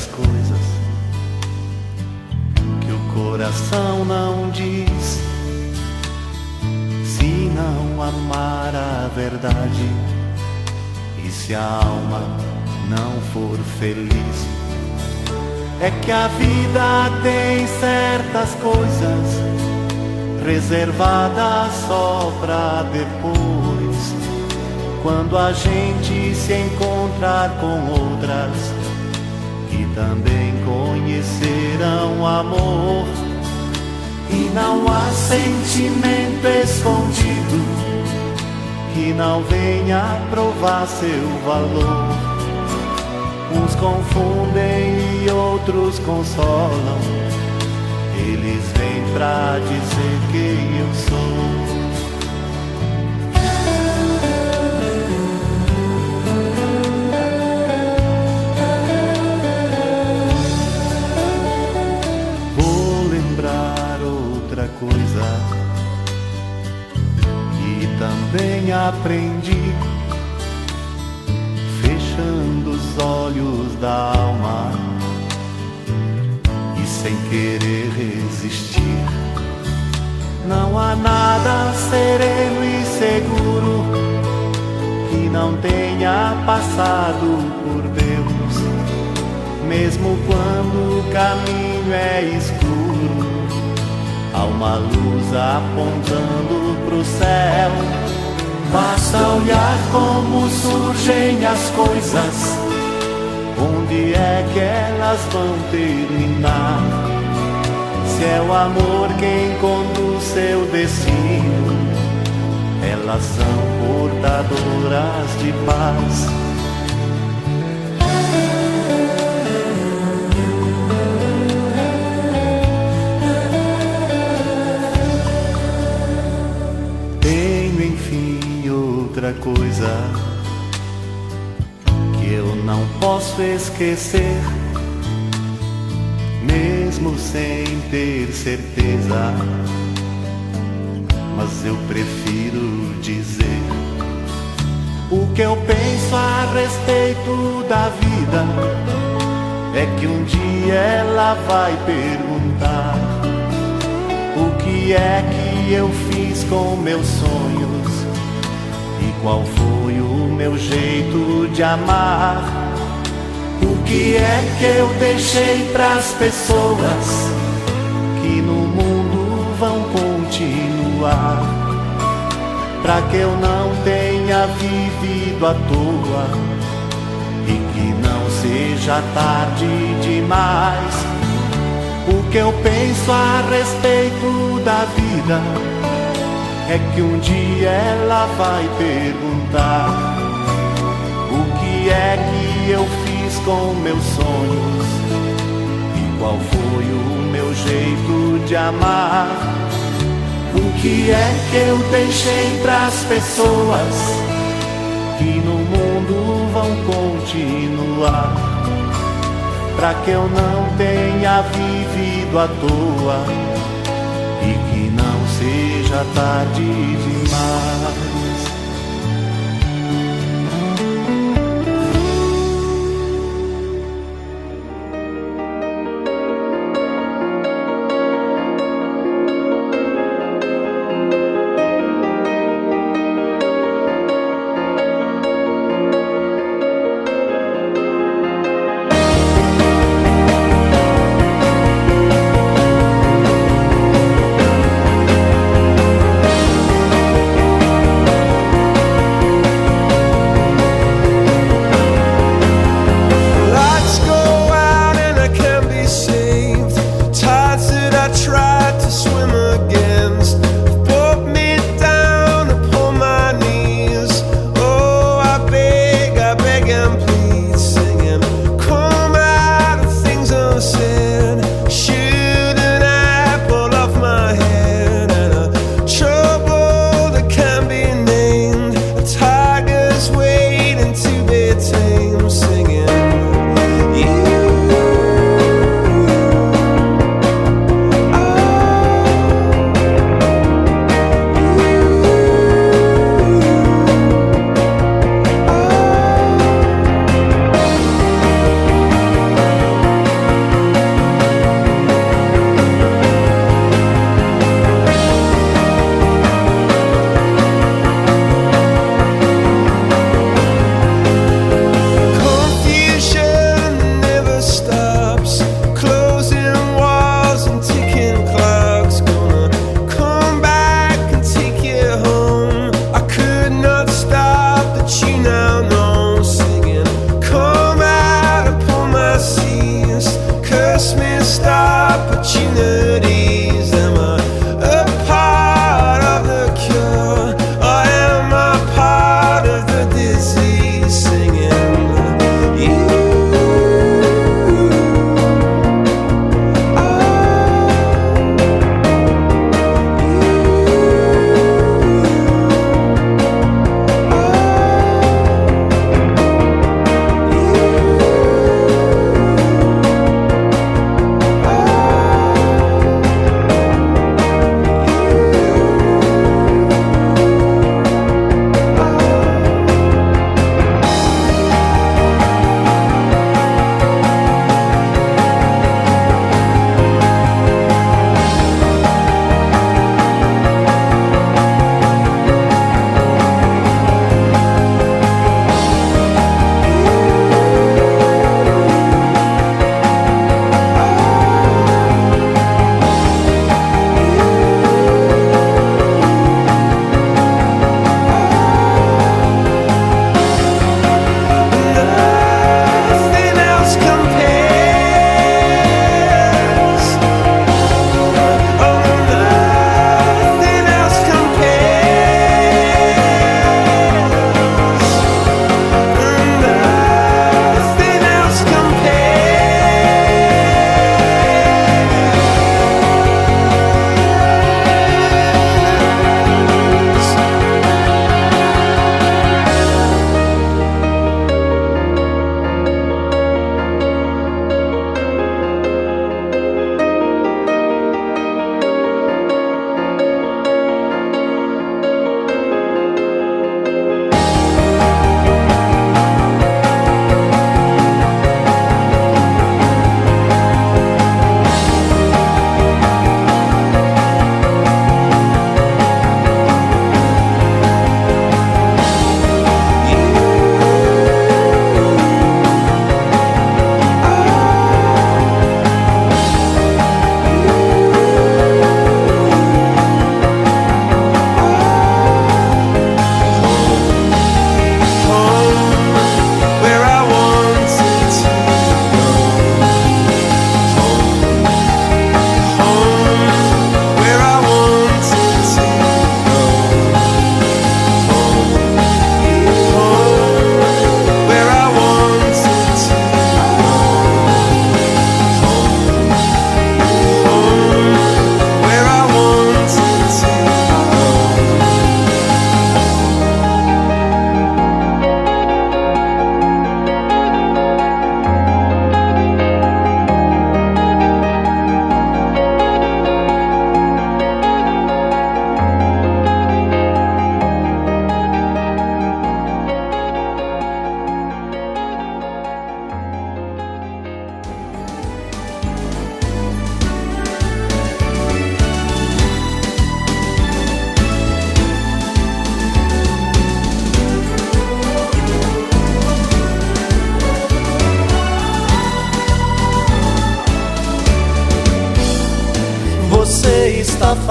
certas coisas que o coração não diz. Se não amar a verdade e se a alma não for feliz, é que a vida tem certas coisas reservadas só pra depois, quando a gente se encontrar com outras que também conhecerão amor. E não há sentimento escondido que não venha provar seu valor. Uns confundem e outros consolam, eles vêm pra dizer quem eu sou. Coisa que também aprendi, fechando os olhos da alma e sem querer resistir. Não há nada sereno e seguro que não tenha passado por Deus, mesmo quando o caminho é escuro. Há uma luz apontando pro céu. Basta olhar como surgem as coisas, onde é que elas vão terminar. Se é o amor quem conduz seu destino, elas são portadoras de paz. Outra coisa que eu não posso esquecer, mesmo sem ter certeza, mas eu prefiro dizer o que eu penso a respeito da vida. É que um dia ela vai perguntar o que é que eu fiz com meus sonhos e qual foi o meu jeito de amar. O que é que eu deixei pras pessoas que no mundo vão continuar, pra que eu não tenha vivido à toa e que não seja tarde demais. O que eu penso a respeito da vida é que um dia ela vai perguntar o que é que eu fiz com meus sonhos e qual foi o meu jeito de amar. O que é que eu deixei pras pessoas que no mundo vão continuar, pra que eu não tenha vivido à toa e que não seja tarde demais.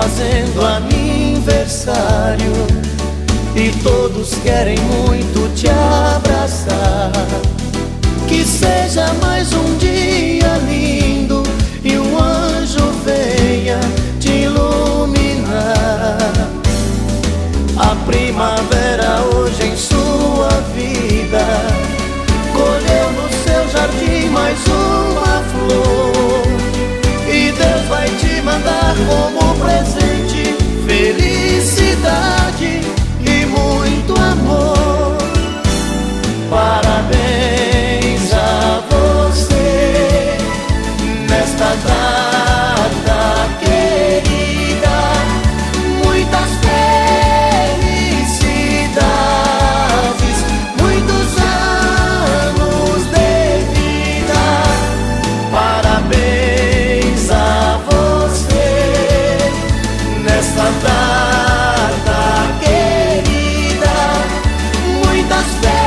fazendo aniversário e todos querem muito te abraçar. Que seja mais um dia lindo e um anjo venha te iluminar. A primavera hoje em sua vida colheu no seu jardim mais uma flor, e Deus vai te mandar como presente felicidade e muito amor. Parabéns a você nesta data querida, muitas felicidades, muitos anos de vida. Parabéns a você nesta data querida, muitas felicidades,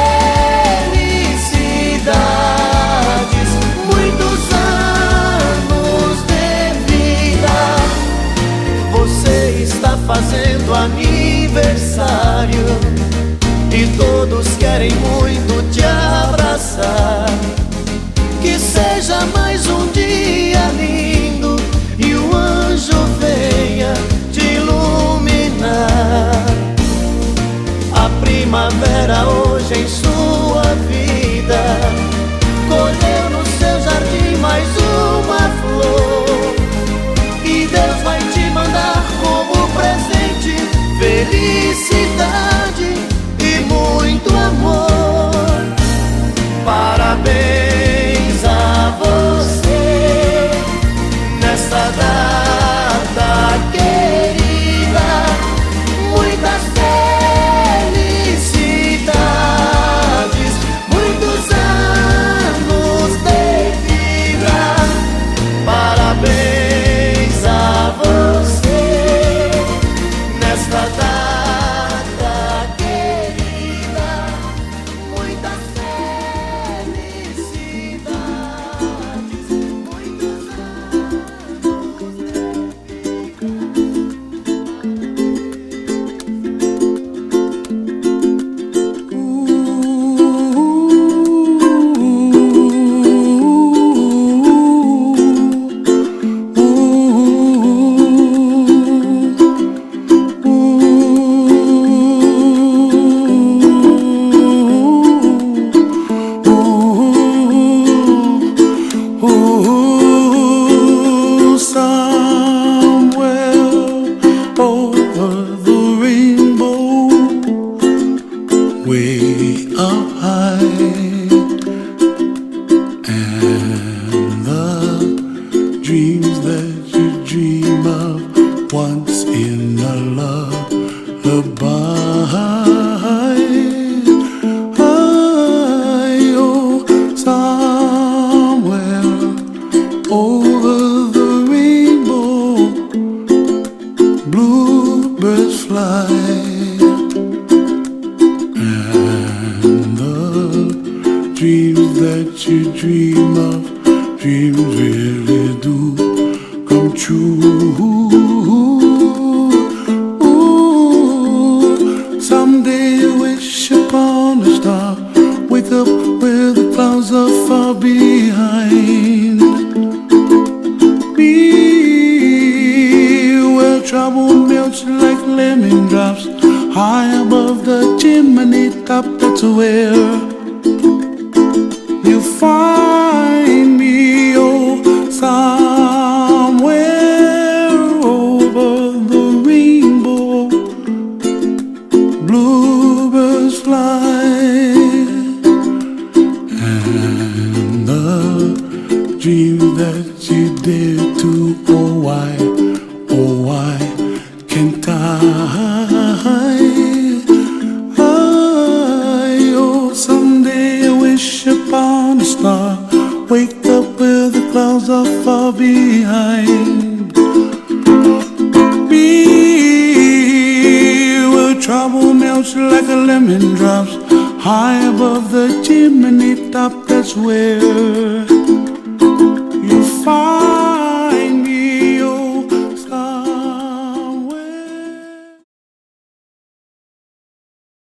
muitos anos de vida. Você está fazendo aniversário e todos querem muito te abraçar. Que seja mais um dia lindo e o anjo venha te iluminar. A primavera hoje em sua vida colheu no seu jardim mais uma flor, e Deus vai te mandar como presente felicidade e muito amor. Parabéns a você nesta data querida, muitas felicidades, muitos anos de vida. Parabéns a você nesta data querida, muitas felicidades, muitos way up high, and the dreams that you dream of once in a lullaby. Oh, somewhere over the rainbow, bluebirds fly. Dreams that you dream of, dreams really do come true. Ooh, someday you wish upon a star, wake up where the clouds are far behind. Be where trouble melts like lemon drops, high above the chimney top. That's where you find me, oh, somewhere over the rainbow, bluebirds fly, and the dreams that you dare to, oh why can't I? Upon a star, wake up where the clouds are far behind. Be where trouble melts like a lemon drops, high above the chimney top. That's where